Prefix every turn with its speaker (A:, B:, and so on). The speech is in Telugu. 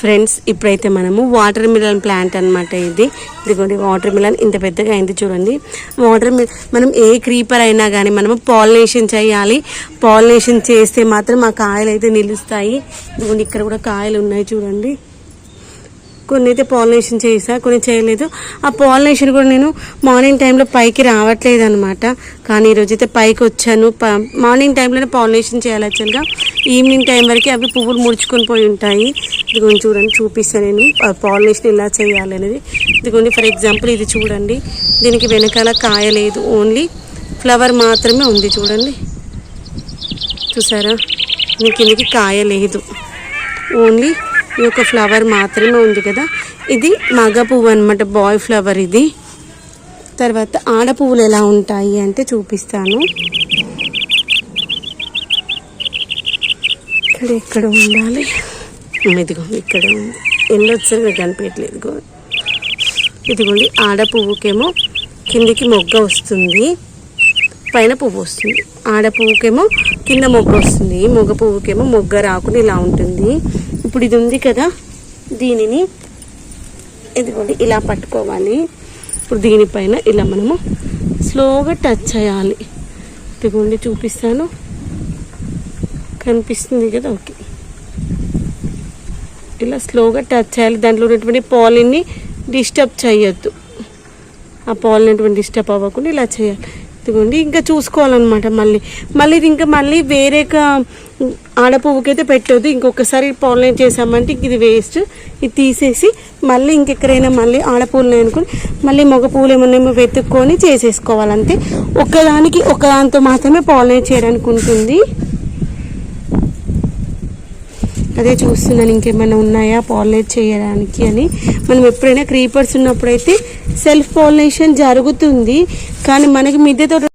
A: ఫ్రెండ్స్ ఇప్పుడైతే మనము వాటర్ మిలన్ ప్లాంట్ అనమాట. ఇదిగోండి వాటర్ మిలన్ ఇంత పెద్దగా అయింది చూడండి. మనం ఏ క్రీపర్ అయినా కానీ మనము పాలినేషన్ చేయాలి. పాలినేషన్ చేస్తే మాత్రం ఆ కాయలు అయితే నిలుస్తాయి. ఇదిగోండి ఇక్కడ కూడా కాయలు ఉన్నాయి చూడండి. కొన్ని అయితే పాలినేషన్ చేసా, కొన్ని చేయలేదు. ఆ పాలినేషన్ కూడా నేను మార్నింగ్ టైంలో పైకి రావట్లేదు అనమాట. కానీ ఈరోజైతే పైకి వచ్చాను. మార్నింగ్ టైంలోనే పాలినేషన్ చేయాలి యాక్చువల్గా. ఈవినింగ్ టైం వరకు అవి పువ్వులు ముడుచుకొని పోయి ఉంటాయి. ఇదిగోండి చూడండి, చూపిస్తాను నేను పాలినేషన్ ఎలా చేయాలి అనేది. ఇదిగోండి ఫర్ ఎగ్జాంపుల్ ఇది చూడండి, దీనికి వెనకాల కాయ లేదు, ఓన్లీ ఫ్లవర్ మాత్రమే ఉంది చూడండి. చూసారా, దీనికి కాయ లేదు, ఓన్లీ ఈ యొక్క ఫ్లవర్ మాత్రమే ఉంది కదా. ఇది మగ పువ్వు అనమాట, బాయ్ ఫ్లవర్ ఇది. తర్వాత ఆడ పువ్వులు ఎలా ఉంటాయి అంటే చూపిస్తాను. ఇక్కడ ఉండాలి, ఇదిగో ఇక్కడ ఉంది. ఎన్ని వచ్చారు కనిపించట్లేదు. ఇదిగోండి ఆడ పువ్వుకేమో కిందికి మొగ్గ వస్తుంది, పైన పువ్వు వస్తుంది. ఆడ పువ్వుకేమో కింద మొగ్గ వస్తుంది, మొగ పువ్వుకేమో మొగ్గ రాకుండా ఇలా ఉంటుంది. ఇప్పుడు ఇది ఉంది కదా, దీనిని ఇదిగోండి ఇలా పట్టుకోవాలి. ఇప్పుడు దీనిపైన ఇలా మనము స్లోగా టచ్ చేయాలి. ఇదిగోండి చూపిస్తాను, కనిపిస్తుంది కదా. ఓకే, ఇలా స్లోగా టచ్ చేయాలి. దాంట్లో ఉన్నటువంటి పాలిన్ని డిస్టర్బ్ చేయొద్దు. ఆ పాలిన్ అటువంటి డిస్టర్బ్ అవ్వకుండా ఇలా చేయాలి. ఇదిగోండి ఇంకా చూసుకోవాలన్నమాట. మళ్ళీ ఇంకా వేరే ఆడపువ్వుకైతే పెట్టొద్దు. ఇంకొకసారి పాలినేట్ చేసామంటే ఇది వేస్ట్. ఇది తీసేసి మళ్ళీ ఇంకెక్కడైనా మళ్ళీ ఆడపువ్వులు అనుకుని మళ్ళీ మగ పువ్వులు ఏమన్నా వెతుక్కొని చేసేసుకోవాలంతే. ఒకదానితో మాత్రమే పాలినేట్ చేయడానికి ఉంటుంది. అదే చూస్తున్నాను ఇంకేమైనా ఉన్నాయా పాలినేట్ చేయడానికి అని. మనం ఎప్పుడైనా క్రీపర్స్ ఉన్నప్పుడైతే సెల్ఫ్ పాలినేషన్ జరుగుతుంది, కానీ మనకి మిద్దె తోట